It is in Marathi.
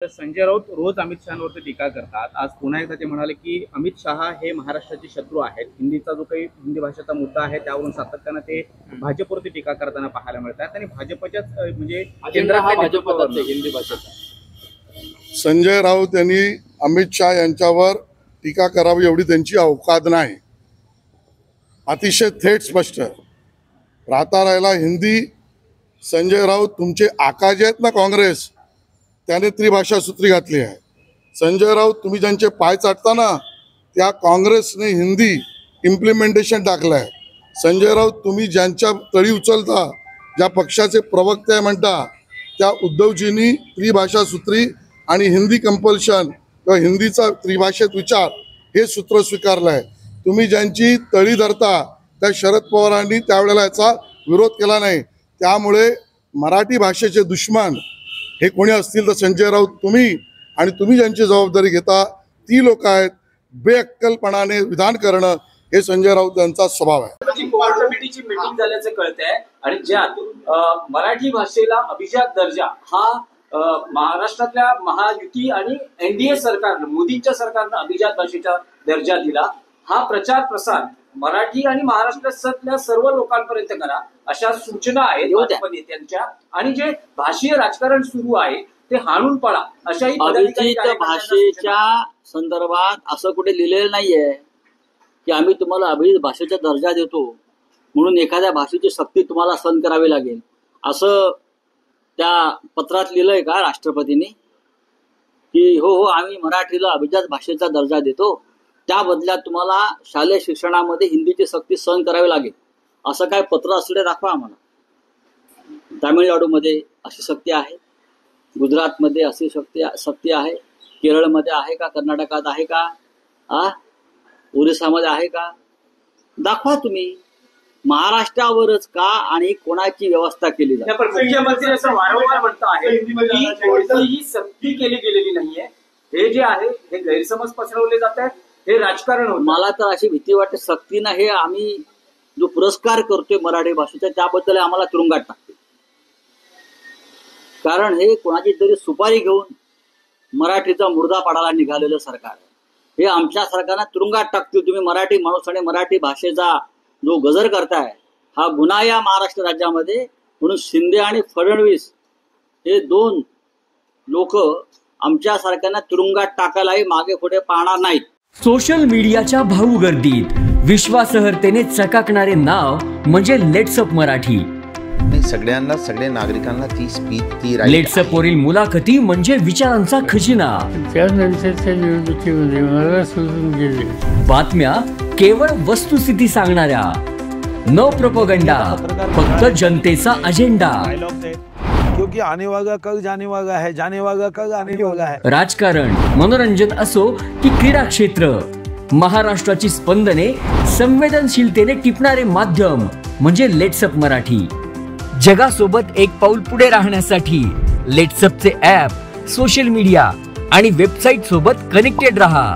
तर संजय राऊत रोज अमित शहांवरती टीका करतात। आज पुन्हा एकदा ते म्हणाले की अमित शहा हे महाराष्ट्राचे शत्रू आहेत। हिंदीचा जो काही हिंदी भाषेचा मुद्दा आहे त्यावरून सातत्याने ते भाजपवरती टीका करताना पाहायला मिळतात आणि भाजपच्याच म्हणजे केंद्रातल्या भाजपवरती हिंदी भाषेचा संजय राऊत यांनी अमित शहा यांच्यावर टीका करावी एवढी त्यांची अवकात नाही। अतिशय थेट स्पष्ट राहता राहिला हिंदी। संजय राऊत तुमचे आका जे आहेत ना काँग्रेस, त्याने त्रिभाषा सूत्री घातली आहे। संजय राऊत तुम्ही ज्यांचे पाय चाटता ना त्या काँग्रेसने हिंदी इम्प्लिमेंटेशन टाकलं आहे। संजय राऊत तुम्ही ज्यांच्या तळी उचलता, ज्या पक्षाचे प्रवक्ते म्हणता, त्या उद्धवजींनी त्रिभाषा सूत्री आणि हिंदी कंपल्शन किंवा हिंदीचा त्रिभाषेत विचार हे सूत्र स्वीकारलं आहे। तुम्ही ज्यांची तळी धरता त्या शरद पवारांनी त्यावेळेला याचा विरोध केला नाही। त्यामुळे मराठी भाषेचे दुश्मन हे कोणी असतील तर संजय राऊत तुम्ही, आणि तुम्ही ज्यांची जबाबदारी घेता ती लोक आहेत। बेअक्कलपणाने विधान करणं हे संजय राऊत यांचा स्वभाव आहे। कोर कमिटीची मीटिंग झाल्याचं कळतंय आणि ज्यात मराठी भाषेला अभिजात दर्जा हा महाराष्ट्रातल्या महायुती आणि एनडीए सरकारनं, मोदींच्या सरकारनं अभिजात भाषेचा दर्जा दिला। हा प्रचार प्रसार मराठी आणि महाराष्ट्रातल्या सर्व लोकांपर्यंत करा अशा सूचना आहेत भाजप नेत्यांच्या, आणि जे भाषीय राजकारण सुरू आहे ते हाणून पडा अशाही अभिजात भाषेच्या संदर्भात असं कुठे लिहिलेलं नाहीये की आम्ही तुम्हाला अभिजात भाषेचा दर्जा देतो म्हणून एखाद्या भाषेची सक्ती तुम्हाला सहन करावी लागेल असं त्या पत्रात लिहिलंय का राष्ट्रपतींनी? की हो आम्ही मराठीला अभिजात भाषेचा दर्जा देतो, त्या बदल्यात तुम्हाला शालेय शिक्षणामध्ये हिंदीची सक्ती सहन करावी लागेल असं काय पत्र असले दाखवा आम्हाला। तामिळनाडूमध्ये अशी सक्ती आहे, गुजरातमध्ये अशी सक्ती आहे, केरळमध्ये आहे का, कर्नाटकात आहे का, ओरिसामध्ये आहे का? दाखवा तुम्ही। महाराष्ट्रावरच का आणि कोणाची व्यवस्था केली जाते? मुख्यमंत्री असं वारंवार म्हणत आहे की कोणतीही सक्ती केली गेलेली नाहीये। हे जे आहे हे गैरसमज पसरवले जात आहेत, हे राजकारण होतं। मला तर अशी भीती वाटते सक्तीनं हे आम्ही जो पुरस्कार करतोय मराठी भाषेचा त्याबद्दल आम्हाला तुरुंगात टाकते। कारण हे कोणाची तरी सुपारी घेऊन मराठीचा मुर्दा पाडायला निघालेलं सरकार आहे। हे आमच्या सरकारला तुरुंगात टाकतील। तुम्ही मराठी माणूस आणि मराठी भाषेचा जो गजर करताय हा गुन्हा या महाराष्ट्र राज्यामध्ये। म्हणून शिंदे आणि फडणवीस हे दोन लोक आमच्या सरकारला तुरुंगात टाकायलाही मागे पुढे पाहणार नाहीत। सोशल मीडियाच्या भाऊ गर्दीत विश्वासार्हतेने चकाकणारे नाव म्हणजे लेट्सअप मराठी। सगळ्यांना, सगळ्या नागरिकांना ती स्पीच, ती लेट्सअप वरील मुलाखती म्हणजे विचारांचा खजिना। त्यानंतरच्या निवडणुकीमध्ये मला सोडून गेले। बातम्या केवळ वस्तुस्थिती सांगणाऱ्या, न प्रोपगंडा, फक्त जनतेचा अजेंडा। क्योंकि आने वाला कल जाने वाला है, जाने वाला कल आने वाला है। राजकारण, मनोरंजन असो की क्रीडा क्षेत्र, महाराष्ट्राची स्पंदने संवेदनशीलतेने टिपणारे माध्यम म्हणजे लेट्सअप मराठी। जगासोबत एक पाऊल पुढे राहण्यासाठी लेट्सअपचे ॲप, सोशल मीडिया आणि वेबसाईट सोबत कनेक्टेड रहा।